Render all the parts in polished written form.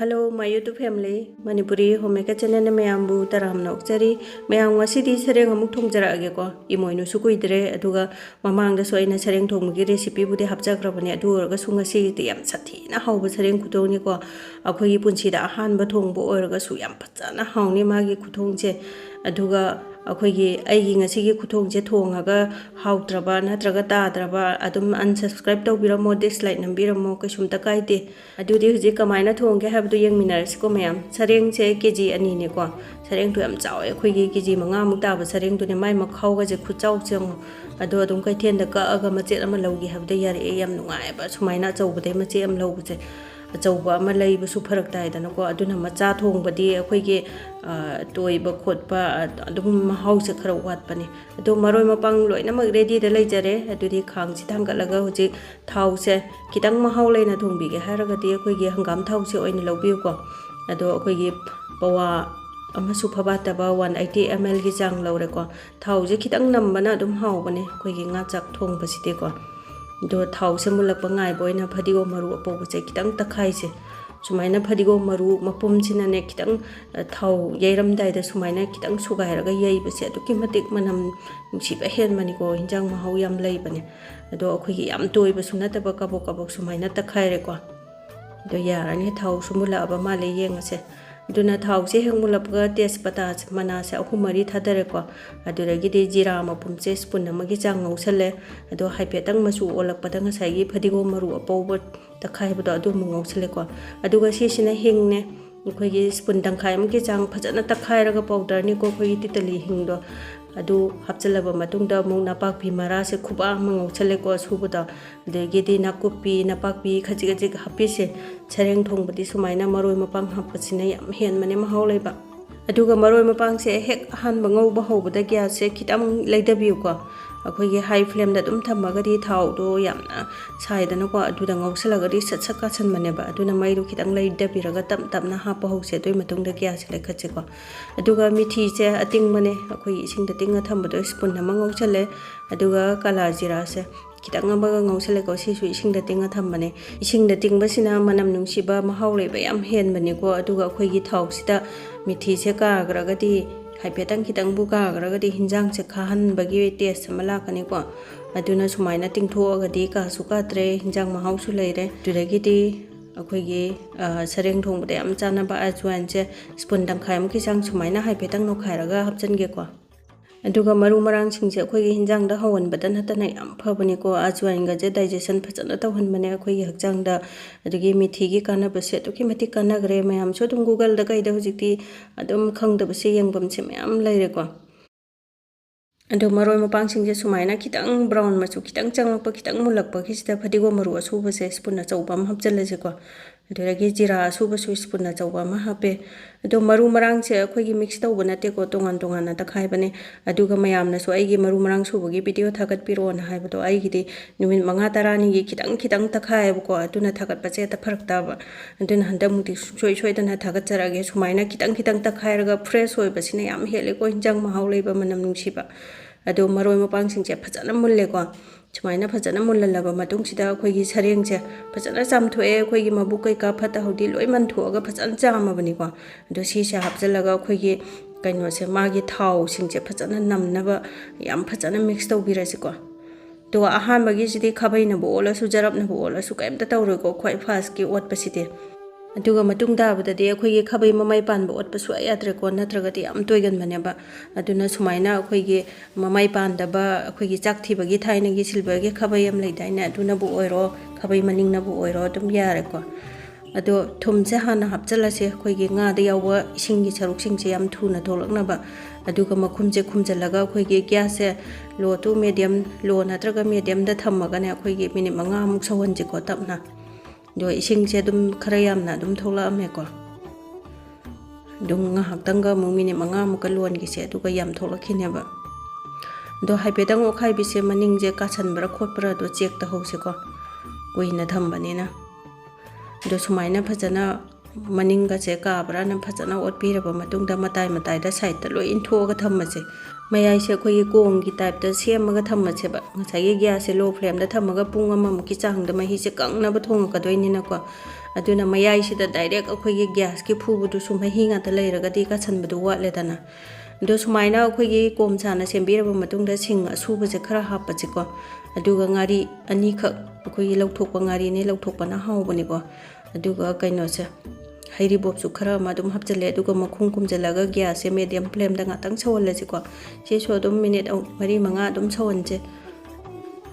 Hello, my YouTube family. Manipuri homemaker channel na mayambu taramna okchari. Mayam ngasidi sareng amuk thongjaraage ko. Imoinu su kuidre aduga mamangda so aina sareng thongmagi recipe budi hapjagrabane adu orga su ngasi ti yam sathina hauba sareng khutongni ko. Akhoi punsida ahanba thongbo orga su yam phajana hauni magi khuthongje aduga akhoi aigi ngasigi khuthongje thongaga hautraba natraga tadraba adum unsubscribe tawbiramo dislike nambiramo kasumta kaide adudi huji kamaina thongge habdu yengminar ko mayam sareng che kg ani ne ko sareng tu am chaw akhoi gi kg manga muk ta ba sareng tu ne mai makhau ga je khuchau chang ado adum kai then da ka aga ma che ama logi habda yar e yam nungai ba sumaina chawbade ma che am lobu che achauba ama leiba su pharak tai dana ko aduna macha thongbadi akhoi ge toiba khotpa adum hause khara watpani ado maroi mapang loina mak ready da leijare adudi khangsi thangalaga hoji thause kitang mahau leina thongbi ge haragati akhoi ge hangam thause oina lobiu ko ado akhoi ge pawa ama su phabata ba 180 ml gi jang lore ko thause kitang nambana adum haubane akhoi ge nga chak thongba site ko do thau se mulak pangai boina phadigo maru apo che kitang takhai se sumaina phadigo maru mapum china ne kitang thau yairam dai da sumaina kitang sugai raga yai base aduki matik manam si ba hen mani ko hinjang mahau yam lei bane do akhoi gi yam toi ba sunata ba kabok kabok sumaina takhai re ko do yarani thau sumula ba male yengase duna thau se hengmulap ga tespata mana se ahumari thadare ko aduragi de jira ma pumche spoon amagi chang ngausale ado haipetang masu olak padang sai phadigo maru apobo takhai bado adu ngausale ko aduga sisina hingne khoi gi spoon tangkhai amgi chang phajana takhai raga powder ni ko khoi titali hingdo adu hapchalaba matungda mung napak bi mara se khuba mangauchale ko subada degi di nakupi napak bi khaji khaji hapi se sareng thongbadi sumaina maroi mapang hapachina yam hen mane mahau leiba aduga maroi mapang se hek han bangau ba hobada gya se kitam leidabiu ko akhoi ge high flame da dum thamaga di thau do yamna saidana ko aduda ngausalaga di satsaka chan mane ba aduna mai ru kitang leidabiraga tam tamna ha pa hause toi matungda gya se lekhache ko aduga mithi che ating mane akhoi ising da tinga thambado spoon na mangauchale aduga kala jira se kitang amaga ngausale ko sisu ising da tinga thambane ising da tingba sina manam nungsiba mahau leiba yam hen mane ko aduga akhoi gi thau sita mithi se ka agraga di haipetang kitang buka agraga di hinjang se khahan bagi taste samala kani ko aduna sumaina tingtho aga di ka suka tre hinjang mahau su leire duragi di akhoi gi sareng thongbade am chana ba ajwan che spoon tangkhai am ki sang sumaina haipetang no khairaga hapchan ge ko aduga maru marang singse akhoi gi hinjang da hawan badan hatana yam phabani ko ajwan ga je digestion phachana tawhan mane akhoi gi hakjang da adugi mithi gi kana base to ki mati kana gre mayam so tum google da kai da hujikti adum khangda base yengbam che mayam leire ko ando maroi mapang singse sumaina kitang brown machu kitang changlakpa kitang mulakpa kisita phadigo maru asu base spoon na chawbam hapchale je ko aduragi jira asu basu spoon na chawbam hape ado maru marang che akhoi gi mix tawba nate ko tongan tongan na takhai bane aduga mayam na so ai gi maru marang su bagi video thagat piro na hai bado ai gi di numit manga tarani gi kitang kitang takhai ko aduna thagat pache ta pharak ta ba aduna handa muti soi soi dana thagat charage sumaina kitang kitang takhai raga fresh hoi basina yam hele ko hinjang mahau leiba manam nungsiba ado maroi mapang singche phajana mulle ko sumaina phajana mullalaba matung sida akhoi gi sareng che phajana chamthoe akhoi gi mabu kai ka phata hodi loi man thoga phajana chama bani ko ado si sa hapjalaga akhoi gi kaino se magi thau singche phajana namnaba yam phajana mix tawbira se ko to ahanba gi sidi khabai na bola su jarap na bola su kaimta tawro ko khoi fast ki ot pasite aduga matung da bada de akhoi gi khabai mamai pan ba ot pasu ayatre ko natraga ti am toigan mane ba aduna sumaina akhoi gi mamai pan da ba akhoi gi chak thi bagi thaina gi silver gi khabai am leidaina aduna bu oiro khabai maning na bu oiro dum yare ko ado thumse hana hapchala se akhoi gi nga da yawa ising gi charuk sing che yam thuna tholakna ba aduga makhum je khumjalaga akhoi gi gas se low to medium low natraga medium da thamaga ne akhoi gi minute manga muk sawan je ko tapna do ising che dum kharayam na dum thola ame ko dung nga haktanga mumini manga mukalon gi se duga yam thola khine ba do haipedang o khai bi se maning je ka chan bra khot pra do check ta hose ko koina thambani na do sumaina phajana maning ga che ka bra na phajana ot pi ra ba matung da matai da side ta loi in tho ga thamma che mayai se khoi kong gi type ta semaga thamma che ba ngasai gi gas se low flame da thamaga pung ama mu ki chang da ma hi se kang na ba thong ka doi ni na ko ꯑꯗꯨꯅ ꯃꯌꯥꯏꯁꯤꯗ direct ꯑꯩꯈꯣꯏꯒꯤ ꯒ꯭ꯌꯥꯁꯀꯤ ꯐꯨꯕꯗꯨꯁꯨ ꯃꯍꯤ ꯉꯥꯛꯇ ꯂꯩꯔꯒꯗꯤ ꯀꯥꯁꯟꯕꯗꯨ ꯋꯥꯠꯂꯦꯗꯅ ꯑꯗꯣ ꯁꯨꯃꯥꯏꯅ ꯑꯩꯈꯣꯏꯒꯤ ꯀꯣꯝ ꯁꯥꯅ ꯁꯦꯝꯕꯤꯔꯕ ꯃꯇꯨꯡꯗ ꯁꯤꯡ ꯑꯁꯨꯕꯁꯦ ꯈꯔ ꯍꯥꯞꯄꯁꯤꯀꯣ ꯑꯗꯨꯒ ꯉꯥꯔꯤ ꯑꯅꯤꯈꯛ ꯑꯩꯈꯣꯏꯒꯤ ꯂꯧꯊꯣꯛꯄ ꯉꯥꯔꯤꯅꯦ ꯂꯧꯊꯣꯛꯄꯅ ꯍꯥꯎꯕꯅꯤꯀꯣ ꯑꯗꯨꯒ ꯀꯩꯅꯣꯁꯦ ꯍꯩꯔꯤꯕꯣꯞꯁꯨ ꯈꯔ ꯑꯃ ꯑꯗꯨꯝ ꯍꯥꯞꯆꯤꯜꯂꯦ ꯑꯗꯨꯒ ꯃꯈꯨꯝ ꯈꯨꯝꯖꯤꯜꯂꯒ ꯒ꯭ꯌꯥꯁꯁꯦ ꯃꯦꯗꯤꯌꯝ ꯐ꯭ꯂꯦꯝꯗ ꯉꯥꯛꯇꯪ ꯁꯧꯍꯜꯂꯁꯤꯀꯣ ꯁꯤꯁꯨ ꯑꯗꯨꯝ ꯃꯤꯅꯤꯠ 4-5 ꯑꯗꯨꯝ ꯁꯧꯍꯟꯁꯦ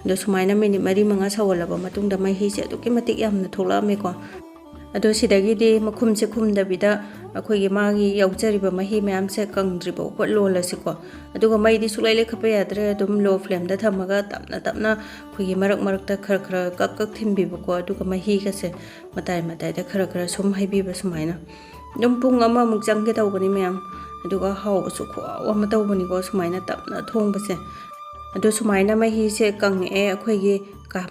ꯑꯗꯣ ꯁꯨꯃꯥꯏꯅ ꯃꯤꯅꯤꯠ 4-5 ꯁꯧꯍꯜꯂꯕ ꯃꯇꯨꯡꯗ ꯃꯍꯤꯁꯦ ꯑꯗꯨꯛꯀꯤ ꯃꯇꯤꯛ ꯌꯥꯝꯅ ꯊꯣꯛꯂꯛꯑꯝꯃꯦꯀꯣ ꯑꯗꯣ ꯁꯤꯗꯒꯤꯗꯤ ꯃꯈꯨꯝꯁꯦ ꯈꯨꯝꯗꯕꯤꯗ ꯑꯩꯈꯣꯏꯒꯤ ꯃꯥꯒꯤ ꯌꯥꯎꯖꯔꯤꯕ ꯃꯍꯤ ꯃꯌꯥꯝꯁꯦ ꯀꯪꯗ꯭ꯔꯤ ꯐꯥꯎꯕ ꯂꯣꯜꯂꯁꯤꯀꯣ ꯑꯗꯨꯒ ꯃꯩꯗꯤ ꯁꯨꯛꯂꯩ ꯂꯩꯈꯠꯄ ꯌꯥꯗ꯭ꯔꯦ ꯑꯗꯨꯝ ꯂꯣ ꯐ꯭ꯂꯦꯝꯗ ꯊꯝꯃꯒ ꯇꯞꯅ ꯇꯞꯅ ꯑꯩꯈꯣꯏꯒꯤ ꯃꯔꯛ ꯃꯔꯛꯇ ꯈꯔ ꯈꯔ ꯀꯛ ꯀꯛ ꯊꯤꯟꯕꯤꯕꯀꯣ ꯑꯗꯨꯒ ꯃꯍꯤꯒꯁꯦ ꯃꯇꯥꯏ ꯃꯇꯥꯏꯗ ꯈꯔ ꯈꯔ ꯁꯨꯝ ꯍꯩꯕꯤꯕ ꯁꯨꯃꯥꯏꯅ ꯑꯗꯨꯝ ꯄꯨꯡ ꯑꯃꯃꯨꯛ ꯆꯪꯒꯦ ꯇꯧꯕꯅꯤ ꯃꯌꯥꯝ ꯑꯗꯨꯒ ꯍꯥꯎꯕꯁꯨ ꯈꯨꯍꯥꯎ ꯑꯃ ꯇꯧꯕꯅꯤꯀꯣ ꯁꯨꯃꯥꯏꯅ ꯇꯞꯅ ꯊꯣꯡꯕꯁꯦ ꯑꯗꯣ ꯁꯨꯃꯥꯏꯅ ꯃꯍꯤꯁꯦ ꯀꯪꯉꯛꯑꯦ ꯑꯩꯈꯣꯏꯒꯤ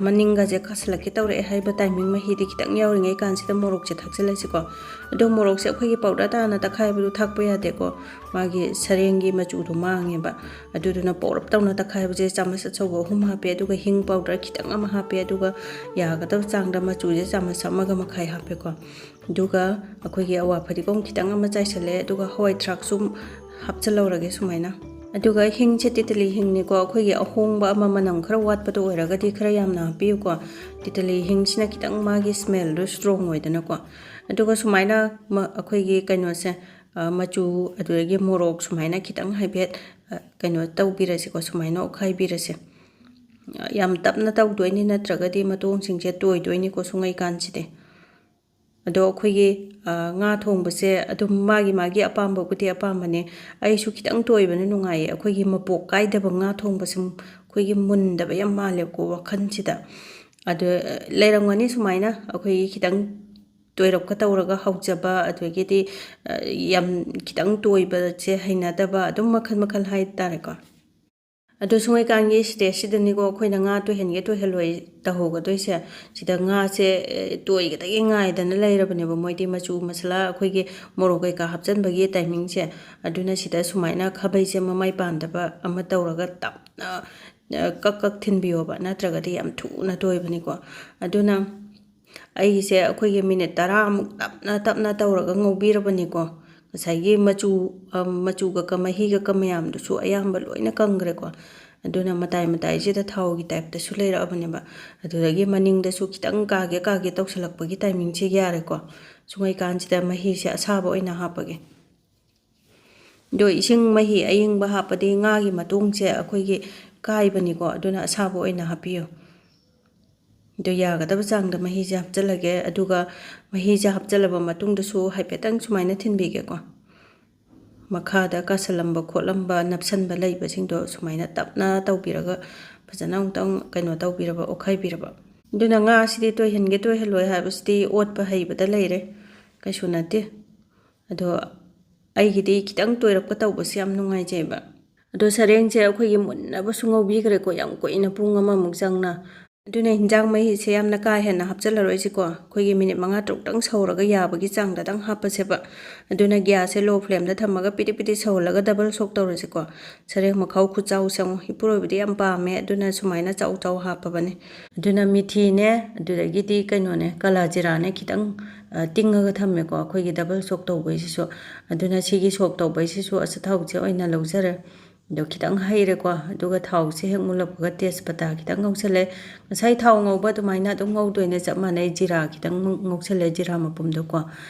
ꯃꯅꯤꯡꯒꯁꯦ ꯀꯥꯁꯜꯂꯛꯀꯦ ꯇꯧꯔꯛꯑꯦ ꯍꯥꯏꯕ ꯇꯥꯏꯃꯤꯡ ꯃꯍꯤꯗꯤ ꯈꯤꯇꯪ ꯌꯥꯎꯔꯤꯉꯩ ꯀꯥꯟꯁꯤꯗ ꯃꯣꯔꯣꯛꯁꯦ ꯊꯥꯛꯆꯤꯜꯂꯁꯤꯀꯣ ꯑꯗꯣ ꯃꯣꯔꯣꯛꯁꯦ ꯑꯩꯈꯣꯏꯒꯤ ꯄꯥꯎꯗꯔ ꯇꯥꯅ ꯇꯛꯈꯥꯏꯕꯗꯨ ꯊꯥꯛꯄ ꯌꯥꯗꯦꯀꯣ ꯃꯥꯒꯤ ꯁꯔꯦꯡꯒꯤ ꯃꯆꯨꯗꯣ ꯃꯥꯡꯉꯦꯕ ꯑꯗꯨꯗꯨꯅ ꯄꯧꯔꯞ ꯇꯧꯅ ꯇꯛꯈꯥꯏꯕꯁꯦ ꯆꯥꯃꯁ ꯑꯆꯧꯕ 3 ꯍꯥꯞꯄꯦ ꯑꯗꯨꯒ ꯍꯤꯡ ꯄꯥꯎꯗꯔ ꯈꯤꯇꯪ ꯑꯃ ꯍꯥꯞꯄꯦ ꯑꯗꯨꯒ ꯌꯥꯒꯗꯕ ꯆꯥꯡꯗ ꯃꯆꯨꯁꯦ ꯆꯥꯃꯁ 1.5 ꯍꯥꯞꯄꯦꯀꯣ ꯑꯗꯨꯒ ꯑꯩꯈꯣꯏꯒꯤ ꯑꯋꯥ ꯐꯗꯤꯒꯣꯝ ꯈꯤꯇꯪ ꯑꯃ ꯆꯥꯏꯁꯜꯂꯦ ꯑꯗꯨꯒ ꯍꯋꯥꯏ ꯊꯔꯥꯛꯁꯨ ꯍꯥꯞꯆꯤꯜꯂꯧꯔꯒꯦ ꯁꯨꯃꯥꯏꯅ ꯑꯗꯨꯒ ꯍꯤꯡꯁꯦ ꯇꯤꯇꯂꯤ ꯍꯤꯡꯅꯤꯀꯣ ꯑꯩꯈꯣꯏꯒꯤ ꯑꯍꯣꯡꯕ ꯑꯃ ꯃꯅꯝ ꯈꯔ ꯋꯥꯠꯄꯗꯣ ꯑꯣꯏꯔꯒꯗꯤ ꯈꯔ ꯌꯥꯝꯅ ꯍꯥꯞꯄꯤꯌꯨꯀꯣ ꯇꯤꯇꯂꯤ ꯍꯤꯡꯁꯤꯅ ꯈꯤꯇꯪ ꯃꯥꯒꯤ ꯁ꯭ꯃꯦꯜꯗꯣ ꯁ꯭ꯇ꯭ꯔꯣꯡ ꯑꯣꯏꯗꯅꯀꯣ ꯑꯗꯨꯒ ꯁꯨꯃꯥꯏꯅ ꯑꯩꯈꯣꯏꯒꯤ ꯀꯩꯅꯣꯁꯦ ꯃꯆꯨ ꯑꯗꯨꯗꯒꯤ ꯃꯣꯔꯣꯛ ꯁꯨꯃꯥꯏꯅ ꯈꯤꯇꯪ ꯍꯥꯏꯐꯦꯠ ꯀꯩꯅꯣ ꯇꯧꯕꯤꯔꯁꯤꯀꯣ ꯁꯨꯃꯥꯏꯅ ꯑꯣꯠꯈꯥꯏꯕꯤꯔꯁꯦ ꯌꯥꯝ ꯇꯞꯅ ꯇꯧꯗꯣꯏꯅꯤ ꯅꯠꯇ꯭ꯔꯒꯗꯤ ꯃꯇꯣꯡꯁꯤꯡꯁꯦ ꯇꯣꯏꯗꯣꯏꯅꯤꯀꯣ ꯁꯨꯡꯉꯩꯀꯥꯟꯁꯤꯗꯤ ꯑꯗꯣ ꯑꯩꯈꯣꯏꯒꯤ ꯉꯥ ꯊꯣꯡꯕꯁꯦ ꯑꯗꯨꯝ ꯃꯥꯒꯤ ꯑꯄꯥꯝꯕꯕꯨꯗꯤ ꯑꯄꯥꯝꯕꯅꯦ ꯑꯩꯁꯨ ꯈꯤꯇꯪ ꯇꯣꯏꯕꯅ ꯅꯨꯡꯉꯥꯏꯌꯦ ꯑꯩꯈꯣꯏꯒꯤ ꯃꯄꯣꯛ ꯀꯥꯏꯗꯕ ꯉꯥ ꯊꯣꯡꯕꯁꯦ ꯑꯩꯈꯣꯏꯒꯤ ꯃꯨꯟꯗꯕ ꯌꯥꯝ ꯃꯥꯜꯂꯦꯕꯀꯣ ꯋꯥꯈꯜꯁꯤꯗ ꯑꯗꯣ ꯂꯩꯔꯝꯒꯅꯤ ꯁꯨꯃꯥꯏꯅ ꯑꯩꯈꯣꯏꯒꯤ ꯈꯤꯇꯪ ꯇꯣꯏꯔꯞꯀ ꯇꯧꯔꯒ ꯍꯧꯖꯕ ꯑꯗꯒꯤꯗꯤ ꯌꯥꯝ ꯈꯤꯇꯪ ꯇꯣꯏꯕꯁꯦ ꯍꯩꯅꯗꯕ ꯑꯗꯨꯝ ꯃꯈꯜ ꯃꯈꯜ ꯍꯥꯏꯇꯥꯔꯦꯀꯣ ꯑꯗꯣ ꯁꯨꯡꯉꯩꯀꯥꯟꯒꯤ ꯁ꯭ꯇꯦꯖꯁꯤꯗꯅꯤꯀꯣ ꯑꯩꯈꯣꯏꯅ ꯉꯥ ꯇꯣꯏꯍꯟꯒꯦ ꯇꯣꯏꯍꯜꯂꯣꯏ ꯇꯧꯍꯧꯒꯗꯣꯏꯁꯦ ꯁꯤꯗ ꯉꯥꯁꯦ ꯇꯣꯏꯒꯗꯒꯤ ꯉꯥꯏꯗꯅ ꯂꯩꯔꯕꯅꯦꯕ ꯃꯣꯏꯗꯤ ꯃꯆꯨ ꯃꯁꯂꯥ ꯑꯩꯈꯣꯏꯒꯤ ꯃꯣꯔꯣꯛ ꯀꯩꯀꯥ ꯍꯥꯞꯆꯤꯟꯕꯒꯤ ꯇꯥꯏꯃꯤꯡꯁꯦ ꯑꯗꯨꯅ ꯁꯤꯗ ꯁꯨꯃꯥꯏꯅ ꯈꯥꯕꯩꯁꯦ ꯃꯃꯥꯏ ꯄꯥꯟꯗꯕ ꯑꯃ ꯇꯧꯔꯒ ꯇꯞꯅ ꯀꯛ ꯀꯛ ꯊꯤꯟꯕꯤꯌꯣꯕ ꯅꯠꯇ꯭ꯔꯒꯗꯤ ꯌꯥꯝ ꯊꯨꯅ ꯇꯣꯏꯕꯅꯤꯀꯣ ꯑꯗꯨꯅ ꯑꯩꯒꯤꯁꯦ ꯑꯩꯈꯣꯏꯒꯤ ꯃꯤꯅꯤꯠ 10 ꯇꯞꯅ ꯇꯞꯅ ꯇꯧꯔꯒ ꯉꯧꯕꯤꯔꯕꯅꯤꯀꯣ ꯉꯁꯥꯏꯒꯤ ꯃꯆꯨꯒ ꯃꯍꯤꯒ ꯃꯌꯥꯝꯗꯨꯁꯨ ꯑꯌꯥꯝꯕ ꯂꯣꯏꯅ ꯀꯪꯈ꯭ꯔꯦꯀꯣ ꯑꯗꯨꯅ ꯃꯇꯥꯏ ꯃꯇꯥꯏꯁꯤꯗ ꯊꯥꯎꯒꯤ ꯇꯥꯏꯞꯇꯁꯨ ꯂꯩꯔꯛꯑꯕꯅꯦꯕ ꯑꯗꯨꯗꯒꯤ ꯃꯅꯤꯡꯗꯁꯨ ꯈꯤꯇꯪ ꯀꯥꯒꯦ ꯇꯧꯁꯜꯂꯛꯄꯒꯤ ꯇꯥꯏꯃꯤꯡꯁꯦ ꯌꯥꯔꯦꯀꯣ ꯁꯨꯡꯉꯩꯀꯥꯟꯁꯤꯗ ꯃꯍꯤꯁꯦ ꯑꯁꯥꯕ ꯑꯣꯏꯅ ꯍꯥꯞꯄꯒꯦ ꯑꯗꯣ ꯏꯁꯤꯡ ꯃꯍꯤ ꯑꯌꯤꯡꯕ ꯍꯥꯞꯄꯗꯤ ꯉꯥꯒꯤ ꯃꯇꯣꯡꯁꯦ ꯑꯩꯈꯣꯏꯒꯤ ꯀꯥꯏꯕꯅꯤꯀꯣ ꯑꯗꯨꯅ ꯑꯁꯥꯕ ꯑꯣꯏꯅ ꯍꯥꯞꯄꯤꯌꯨ ꯑꯗꯣ ꯌꯥꯒꯗꯕ ꯆꯥꯡꯗ ꯃꯍꯤꯁꯦ ꯍꯥꯞꯆꯤꯜꯂꯒꯦ ꯑꯗꯨꯒ ꯃꯍꯤꯁꯦ ꯍꯥꯞꯆꯤꯜꯂꯕ ꯃꯇꯨꯡꯗꯁꯨ ꯍꯥꯏꯐꯦꯠꯇꯪ ꯁꯨꯃꯥꯏꯅ ꯊꯤꯟꯕꯤꯒꯦꯀꯣ ꯃꯈꯥꯗ ꯀꯥꯁꯜꯂꯝꯕ ꯈꯣꯠꯂꯝꯕ ꯅꯞꯁꯟꯕ ꯂꯩꯕꯁꯤꯡꯗꯣ ꯁꯨꯃꯥꯏꯅ ꯇꯞꯅ ꯇꯧꯕꯤꯔꯒ ꯐꯖꯅ ꯑꯃꯨꯛꯇꯪ ꯀꯩꯅꯣ ꯇꯧꯕꯤꯔꯕ ꯑꯣꯠꯈꯥꯏꯕꯤꯔꯕ ꯑꯗꯨꯅ ꯉꯥꯁꯤꯗꯤ ꯇꯣꯏꯍꯟꯒꯦ ꯇꯣꯏꯍꯜꯂꯣꯏ ꯍꯥꯏꯕꯁꯤꯗꯤ ꯑꯣꯠꯄ ꯍꯩꯕꯗ ꯂꯩꯔꯦ ꯀꯩꯁꯨ ꯅꯠꯇꯦ ꯑꯗꯣ ꯑꯩꯒꯤꯗꯤ ꯈꯤꯇꯪ ꯇꯣꯏꯔꯞꯀ ꯇꯧꯕꯁꯦ ꯌꯥꯝ ꯅꯨꯡꯉꯥꯏꯖꯩꯕ ꯑꯗꯣ ꯁꯔꯦꯡꯁꯦ ꯑꯩꯈꯣꯏꯒꯤ ꯃꯨꯟꯅꯕꯁꯨ ꯉꯧꯕꯤꯈ꯭ꯔꯦꯀꯣ ꯌꯥꯝ ꯀꯨꯏꯅ ꯄꯨꯡ ꯑꯃꯃꯨꯛ ꯆꯪꯅ ꯑꯗꯨꯅ ꯍꯤꯟꯖꯥꯡ ꯃꯍꯤꯁꯦ ꯌꯥꯝꯅ ꯀꯥ ꯍꯦꯟꯅ ꯍꯥꯞꯆꯤꯜꯂꯔꯣꯏꯁꯤꯀꯣ ꯑꯩꯈꯣꯏꯒꯤ ꯃꯤꯅꯤꯠ 5-6ꯇꯪ ꯁꯧꯔꯒ ꯌꯥꯕꯒꯤ ꯆꯥꯡꯗꯇꯪ ꯍꯥꯞꯄꯁꯦꯕ ꯑꯗꯨꯅ ꯒ꯭ꯌꯥꯁꯁꯦ ꯂꯣ ꯐ꯭ꯂꯦꯝꯗ ꯊꯝꯃꯒ ꯄꯤꯗꯤꯛ ꯄꯤꯗꯤꯛ ꯁꯧꯍꯜꯂꯒ ꯗꯕꯜ ꯁꯣꯛ ꯇꯧꯔꯁꯤꯀꯣ ꯁꯔꯦꯡ ꯃꯈꯥꯎ ꯈꯨꯆꯥꯎ ꯆꯪꯉꯨ ꯏꯄꯨꯔꯣꯏꯕꯗꯤ ꯌꯥꯝ ꯄꯥꯝꯃꯦ ꯑꯗꯨꯅ ꯁꯨꯃꯥꯏꯅ ꯆꯥꯎ ꯆꯥꯎ ꯍꯥꯞꯄꯕꯅꯦ ꯑꯗꯨꯅ ꯃꯤꯊꯤꯅꯦ ꯑꯗꯨꯗꯒꯤꯗꯤ ꯀꯩꯅꯣꯅꯦ ꯀꯂꯥ ꯖꯤꯔꯥꯅꯦ ꯈꯤꯇꯪ ꯇꯤꯡꯉꯒ ꯊꯝꯃꯦꯀꯣ ꯑꯩꯈꯣꯏꯒꯤ ꯗꯕꯜ ꯁꯣꯛ ꯇꯧꯕꯩꯁꯤꯁꯨ ꯑꯗꯨꯅ ꯁꯤꯒꯤ ꯁꯣꯛ ꯇꯧꯕꯩꯁꯤꯁꯨ ꯑꯆꯥꯊꯥꯎꯁꯦ ꯑꯣꯏꯅ ꯂꯧꯖꯔꯦ ꯑꯗꯣ ꯈꯤꯇꯪ ꯍꯩꯔꯦꯀꯣ ꯑꯗꯨꯒ ꯊꯥꯎꯁꯦ ꯍꯦꯛ ꯃꯨꯜꯂꯛꯄꯒ ꯇꯦꯖꯄꯇꯥ ꯈꯤꯇꯪ ꯉꯧꯁꯜꯂꯦ ꯉꯁꯥꯏ ꯊꯥꯎ ꯉꯧꯕ ꯑꯗꯨꯃꯥꯏꯅ ꯑꯗꯨꯝ ꯉꯧꯗꯣꯏꯅꯦ ꯆꯞ ꯃꯥꯟꯅꯩ ꯖꯤꯔꯥ ꯈꯤꯇꯪ ꯉꯧꯁꯜꯂꯦ ꯖꯤꯔꯥ ꯃꯄꯨꯝꯗꯣꯀꯣ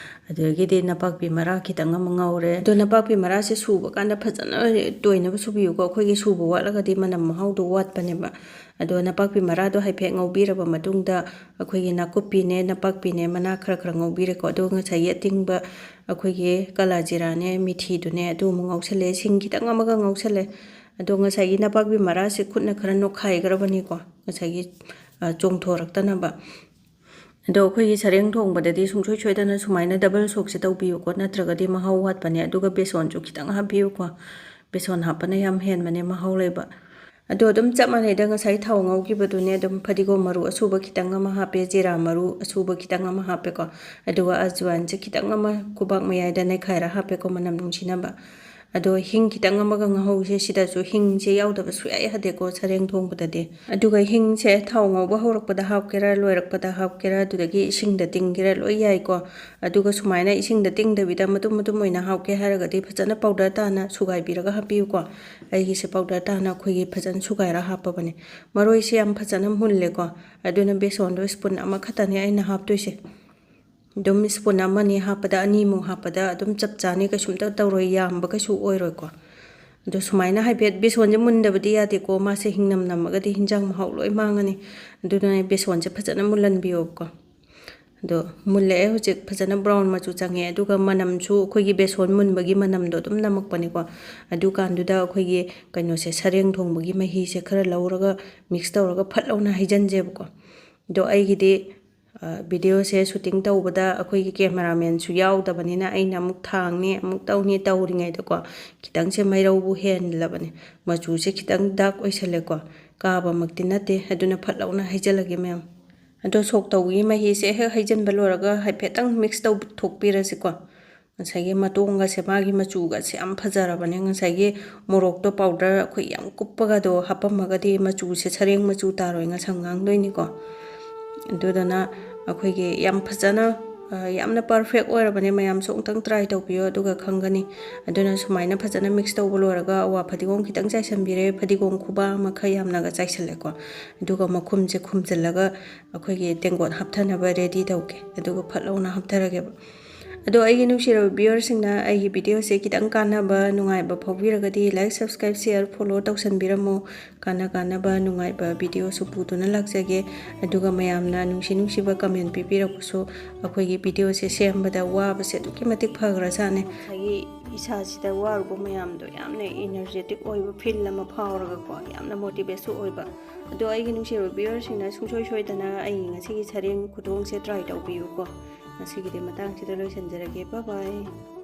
ꯑꯗꯨꯗꯒꯤꯗꯤ ꯅꯄꯥꯛꯄꯤ ꯃꯔꯥ ꯈꯤꯇꯪ ꯑꯃ ꯉꯧꯔꯦ ꯑꯗꯣ ꯅꯄꯥꯛꯄꯤ ꯃꯔꯥꯁꯦ ꯁꯨꯕ ꯀꯥꯟꯗ ꯐꯖꯅ ꯇꯣꯏꯅꯕ ꯁꯨꯕꯤꯌꯨꯀꯣ ꯑꯩꯈꯣꯏꯒꯤ ꯁꯨꯕ ꯋꯥꯠꯂꯒꯗꯤ ꯃꯅꯝ ꯃꯍꯥꯎꯗꯣ ꯋꯥꯠꯄꯅꯦꯕ ꯑꯗꯣ ꯅꯄꯥꯛꯄꯤ ꯃꯔꯥꯗꯣ ꯍꯥꯏꯐꯦꯠ ꯉꯧꯕꯤꯔꯕ ꯃꯇꯨꯡꯗ ꯑꯩꯈꯣꯏꯒꯤ ꯅꯥꯀꯨꯞꯄꯤꯅꯦ ꯅꯄꯥꯛꯄꯤꯅꯦ ꯃꯅꯥ ꯈꯔ ꯉꯧꯕꯤꯔꯦꯀꯣ ꯑꯗꯨꯒ ꯉꯁꯥꯏꯒꯤ ꯑꯇꯤꯡꯕ ꯑꯩꯈꯣꯏꯒꯤ ꯀꯂꯥ ꯖꯤꯔꯥꯅꯦ ꯃꯤꯊꯤꯗꯨꯅꯦ ꯑꯗꯨ ꯑꯃꯨꯛ ꯉꯧꯁꯜꯂꯦ ꯁꯤꯡ ꯈꯤꯇꯪ ꯑꯃꯒ ꯉꯧꯁꯜꯂꯦ ꯑꯗꯣ ꯉꯁꯥꯏꯒꯤ ꯅꯄꯥꯛꯄꯤ ꯃꯔꯥꯁꯦ ꯈꯨꯠꯅ ꯈꯔ ꯅꯣꯛꯈꯥꯏꯈ꯭ꯔꯕꯅꯤꯀꯣ ꯉꯁꯥꯏꯒꯤ ꯆꯣꯡꯊꯣꯔꯛꯇꯅꯕ ꯑꯗꯣ ꯑꯩꯈꯣꯏꯒꯤ ꯁꯔꯦꯡ ꯊꯣꯡꯕꯗꯗꯤ ꯁꯨꯡꯁꯣꯏ ꯁꯣꯏꯗꯅ ꯁꯨꯃꯥꯏꯅ ꯗꯕꯜ ꯁꯣꯛꯁꯦ ꯇꯧꯕꯤꯌꯨꯀꯣ ꯅꯠꯇ꯭ꯔꯒꯗꯤ ꯃꯍꯥꯎ ꯋꯥꯠꯄꯅꯦ ꯑꯗꯨꯒ ꯕꯦꯁꯣꯟꯁꯨ ꯈꯤꯇꯪ ꯍꯥꯞꯄꯤꯌꯨꯀꯣ ꯕꯦꯁꯣꯟ ꯍꯥꯞꯄꯅ ꯌꯥꯝ ꯍꯦꯟꯕꯅꯦ ꯃꯍꯥꯎ ꯂꯩꯕ ꯑꯗꯣ ꯑꯗꯨꯝ ꯆꯞ ꯃꯥꯟꯅꯩꯗ ꯉꯁꯥꯏ ꯊꯥꯎ ꯉꯧꯈꯤꯕꯗꯨꯅꯦ ꯑꯗꯨꯝ ꯐꯗꯤꯒꯣꯝ ꯃꯔꯨ ꯑꯁꯨꯕ ꯈꯤꯇꯪ ꯑꯃ ꯍꯥꯞꯄꯦ ꯖꯤꯔꯥ ꯃꯔꯨ ꯑꯁꯨꯕ ꯈꯤꯇꯪ ꯑꯃ ꯍꯥꯞꯄꯦꯀꯣ ꯑꯗꯨꯒ ꯑꯖꯋꯥꯟꯁꯦ ꯈꯤꯇꯪ ꯑꯃ ꯈꯨꯕꯥꯛ ꯃꯌꯥꯏꯗ ꯅꯩꯈꯥꯏꯔ ꯍꯥꯞꯄꯦꯀꯣ ꯃꯅꯝ ꯅꯨꯡꯁꯤꯅꯕ ꯑꯗꯣ ꯍꯤꯡ ꯈꯤꯇꯪ ꯑꯃꯒ ꯉꯍꯧꯁꯦ ꯁꯤꯗꯁꯨ ꯍꯤꯡꯁꯦ ꯌꯥꯎꯗꯕ ꯁꯨꯡꯌꯥ ꯌꯥꯗꯦꯀꯣ ꯁꯔꯦꯡ ꯊꯣꯡꯕꯗꯗꯤ ꯑꯗꯨꯒ ꯍꯤꯡꯁꯦ ꯊꯥꯎ ꯉꯧꯕ ꯍꯧꯔꯛꯄꯗ ꯍꯥꯞꯀꯦꯔꯥ ꯂꯣꯏꯔꯛꯄꯗ ꯍꯥꯞꯀꯦꯔꯥ ꯑꯗꯨꯗꯒꯤ ꯏꯁꯤꯡꯗ ꯇꯤꯡꯒꯦꯔꯥ ꯂꯣꯏ ꯌꯥꯏꯀꯣ ꯑꯗꯨꯒ ꯁꯨꯃꯥꯏꯅ ꯏꯁꯤꯡꯗ ꯇꯤꯡꯗꯕꯤꯗ ꯃꯇꯨꯝ ꯃꯇꯨꯝ ꯑꯣꯏꯅ ꯍꯥꯞꯀꯦ ꯍꯥꯏꯔꯒꯗꯤ ꯐꯖꯅ ꯄꯥꯎꯗꯔ ꯇꯥꯅ ꯁꯨꯒꯥꯏꯕꯤꯔꯒ ꯍꯥꯞꯄꯤꯌꯨꯀꯣ ꯑꯩꯒꯤꯁꯦ ꯄꯥꯎꯗꯔ ꯇꯥꯅ ꯑꯩꯈꯣꯏꯒꯤ ꯐꯖꯅ ꯁꯨꯒꯥꯏꯔ ꯍꯥꯞꯄꯕꯅꯦ ꯃꯔꯣꯏꯁꯦ ꯌꯥꯝ ꯐꯖꯅ ꯃꯨꯜꯂꯦꯀꯣ ꯑꯗꯨꯅ ꯕꯦꯁꯣꯟꯗꯣ ꯁ꯭ꯄꯨꯟ ꯑꯃꯈꯛꯇꯅꯦ ꯑꯩꯅ ꯍꯥꯞꯇꯣꯏꯁꯦ ꯑꯗꯨꯝ ꯁ꯭ꯄꯨꯟ ꯑꯃꯅꯤ ꯍꯥꯞꯄꯗ ꯑꯅꯤꯃꯨꯛ ꯍꯥꯞꯄꯗ ꯑꯗꯨꯝ ꯆꯞ ꯆꯥꯅꯤ ꯀꯩꯁꯨꯝꯇ ꯇꯧꯔꯣꯏ ꯌꯥꯝꯕ ꯀꯩꯁꯨ ꯑꯣꯏꯔꯣꯏꯀꯣ ꯑꯗꯣ ꯁꯨꯃꯥꯏꯅ ꯍꯥꯏꯐꯦꯠ ꯕꯦꯁꯣꯟꯁꯦ ꯃꯨꯟꯗꯕꯗꯤ ꯌꯥꯗꯦꯀꯣ ꯃꯥꯁꯦ ꯍꯤꯡꯅꯝ ꯅꯝꯃꯒꯗꯤ ꯍꯤꯟꯖꯥꯡ ꯃꯍꯥꯎ ꯂꯣꯏ ꯃꯥꯡꯉꯅꯤ ꯑꯗꯨꯅ ꯕꯦꯁꯣꯟꯁꯦ ꯐꯖꯅ ꯃꯨꯜꯍꯟꯕꯤꯌꯣꯀꯣ ꯑꯗꯣ ꯃꯨꯜꯂꯛꯑꯦ ꯍꯧꯖꯤꯛ ꯐꯖꯅ ꯕ꯭ꯔꯥꯎꯟ ꯃꯆꯨ ꯆꯪꯉꯦ ꯑꯗꯨꯒ ꯃꯅꯝꯁꯨ ꯑꯩꯈꯣꯏꯒꯤ ꯕꯦꯁꯣꯟ ꯃꯨꯟꯕꯒꯤ ꯃꯅꯝꯗꯣ ꯑꯗꯨꯝ ꯅꯝꯃꯛꯄꯅꯤꯀꯣ ꯑꯗꯨꯀꯥꯟꯗꯨꯗ ꯑꯩꯈꯣꯏꯒꯤ ꯀꯩꯅꯣꯁꯦ ꯁꯔꯦꯡ ꯊꯣꯡꯕꯒꯤ ꯃꯍꯤꯁꯦ ꯈꯔ ꯂꯧꯔꯒ ꯃꯤꯛꯁ ꯇꯧꯔꯒ ꯐꯠ ꯂꯥꯎꯅ ꯍꯩꯖꯤꯟꯖꯦꯕꯀꯣ ꯑꯗꯣ ꯑꯩꯒꯤꯗꯤ ꯚꯤꯗꯤꯑꯣꯁꯦ ꯁꯨꯇꯤꯡ ꯇꯧꯕꯗ ꯑꯩꯈꯣꯏꯒꯤ ꯀꯦꯃꯦꯔꯥꯃꯦꯟꯁꯨ ꯌꯥꯎꯗꯕꯅꯤꯅ ꯑꯩꯅ ꯑꯃꯨꯛ ꯊꯥꯡꯅꯤ ꯑꯃꯨꯛ ꯇꯧꯅꯤ ꯇꯧꯔꯤꯉꯩꯗꯀꯣ ꯈꯤꯇꯪꯁꯦ ꯃꯩꯔꯧꯕꯨ ꯍꯦꯜꯂꯕꯅꯦ ꯃꯆꯨꯁꯦ ꯈꯤꯇꯪ ꯗꯥꯔꯛ ꯑꯣꯏꯁꯜꯂꯦꯀꯣ ꯀꯥꯕꯃꯛꯇꯤ ꯅꯠꯇꯦ ꯑꯗꯨꯅ ꯐꯠ ꯂꯥꯎꯅ ꯍꯩꯖꯤꯜꯂꯒꯦ ꯃꯌꯥꯝ ꯑꯗꯣ ꯁꯣꯛ ꯇꯧꯕꯒꯤ ꯃꯍꯤꯁꯦ ꯍꯦꯛ ꯍꯩꯖꯤꯟꯕ ꯂꯣꯏꯔꯒ ꯍꯥꯏꯐꯦꯠꯇꯪ ꯃꯤꯛꯁ ꯇꯧꯊꯣꯛꯄꯤꯔꯁꯤꯀꯣ ꯉꯁꯥꯏꯒꯤ ꯃꯇꯣꯡꯒꯁꯦ ꯃꯥꯒꯤ ꯃꯆꯨꯒꯁꯦ ꯌꯥꯝ ꯐꯖꯔꯕꯅꯦ ꯉꯁꯥꯏꯒꯤ ꯃꯣꯔꯣꯛꯇꯣ ꯄꯥꯎꯗꯔ ꯑꯩꯈꯣই ꯌꯥꯝ ꯀꯨꯞꯄꯒꯗꯣ ꯍꯥꯞꯄꯝꯃꯒꯗꯤ ꯃꯆꯨꯁꯦ ꯁꯔꯦꯡ ꯃꯆꯨ ꯇꯥꯔꯣꯏ ꯉꯁꯪ ꯉꯥꯡꯗꯣꯏꯅꯤꯀꯣ ꯑꯗꯨꯗꯨꯅ ꯑꯩꯈꯣꯏꯒꯤ ꯌꯥꯝ ꯐꯖꯅ ꯌꯥꯝꯅ ꯄꯔꯐꯦꯛ ꯑꯣꯏꯔꯕꯅꯦ ꯃꯌꯥꯝꯁꯨ ꯑꯃꯨꯛꯇꯪ ꯇ꯭ꯔꯥꯏ ꯇꯧꯕꯤꯌꯣ ꯑꯗꯨꯒ ꯈꯪꯒꯅꯤ ꯑꯗꯨꯅ ꯁꯨꯃꯥꯏꯅ ꯐꯖꯅ ꯃꯤꯛꯁ ꯇꯧꯕ ꯂꯣꯏꯔꯒ ꯑꯋꯥ ꯐꯗꯤꯒꯣꯝ ꯈꯤꯇꯪ ꯆꯥꯏꯁꯟꯕꯤꯔꯦ ꯐꯗꯤꯒꯣꯝ ꯈꯨꯕꯥ ꯑꯃ ꯈꯔ ꯌꯥꯝꯅꯒ ꯆꯥꯏꯁꯜꯂꯦꯀꯣ ꯑꯗꯨꯒ ꯃꯈꯨꯝꯁꯦ ꯈꯨꯝꯖꯤꯜꯂꯒ ꯑꯩꯈꯣꯏꯒꯤ ꯇꯦꯡꯀꯣꯠ ꯍꯥꯞꯊꯅꯕ ꯔꯦꯗꯤ ꯇꯧꯒꯦ ꯑꯗꯨꯒ ꯐꯠ ꯂꯥꯎꯅ ꯍꯥꯞꯊꯔꯒꯦꯕ ꯑꯗꯣ ꯑꯩꯒꯤ ꯅꯨꯡꯁꯤꯔꯕ ꯚꯤꯌꯨꯑꯔꯁꯤꯡꯅ ꯑꯩꯒꯤ ꯚꯤꯗꯤꯑꯣꯁꯦ ꯈꯤꯇꯪ ꯀꯥꯟꯅꯕ ꯅꯨꯡꯉꯥꯏꯕ ꯐꯥꯎꯕꯤꯔꯒꯗꯤ ꯂꯥꯏꯛ ꯁꯕꯁꯀ꯭ꯔꯥꯏꯕ ꯁꯤꯌꯔ ꯐꯣꯂꯣ ꯇꯧꯁꯟꯕꯤꯔꯝꯃꯣ ꯀꯥꯟꯅꯕ ꯅꯨꯡꯉꯥꯏꯕ ꯚꯤꯗꯤꯑꯣꯁꯨ ꯄꯨꯗꯨꯅ ꯂꯥꯛꯆꯒꯦ ꯑꯗꯨꯒ ꯃꯌꯥꯝꯅ ꯅꯨꯡꯁꯤꯕ ꯀꯃꯦꯟ ꯄꯤꯕꯤꯔꯛꯄꯁꯨ ꯑꯩꯈꯣꯏꯒꯤ ꯚꯤꯗꯤꯑꯣꯁꯦ ꯁꯦꯝꯕꯗ ꯋꯥꯕꯁꯦ ꯑꯗꯨꯛꯀꯤ ꯃꯇꯤꯛ ꯐꯈ꯭ꯔꯖꯥꯠꯅꯦ ꯉꯁꯥꯏꯒꯤ ꯏꯁꯥꯁꯤꯗ ꯋꯥꯔꯨꯕ ꯃꯌꯥꯝꯗꯣ ꯌꯥꯝꯅ ꯏꯅꯔꯖꯦꯇꯤꯛ ꯑꯣꯏꯕ ꯐꯤꯜ ꯑꯃ ꯐꯥꯎꯔꯒꯀꯣ ꯌꯥꯝꯅ ꯃꯣꯇꯤꯚꯦꯠꯁꯨ ꯑꯣꯏꯕ ꯑꯗꯣ ꯑꯩꯒꯤ ꯅꯨꯡꯁꯤꯔꯕ ꯚꯤꯌꯨꯑꯔꯁꯤꯡꯅ ꯁꯨꯡꯁꯣꯏ ꯁꯣꯏꯗꯅ ꯑꯩ ꯉꯁꯤꯒꯤ ꯁꯔꯦꯡ ꯈꯨꯊꯣꯡꯁꯦ ꯇ꯭ꯔꯥꯏ ꯇꯧꯕꯤꯌꯨꯀꯣ ꯉꯁꯤꯒꯤꯗꯤ ꯃꯇꯥꯡꯁꯤꯗ ꯂꯣꯏꯁꯤꯟꯖꯔꯒꯦ ꯕꯥꯏ ꯕꯥꯏ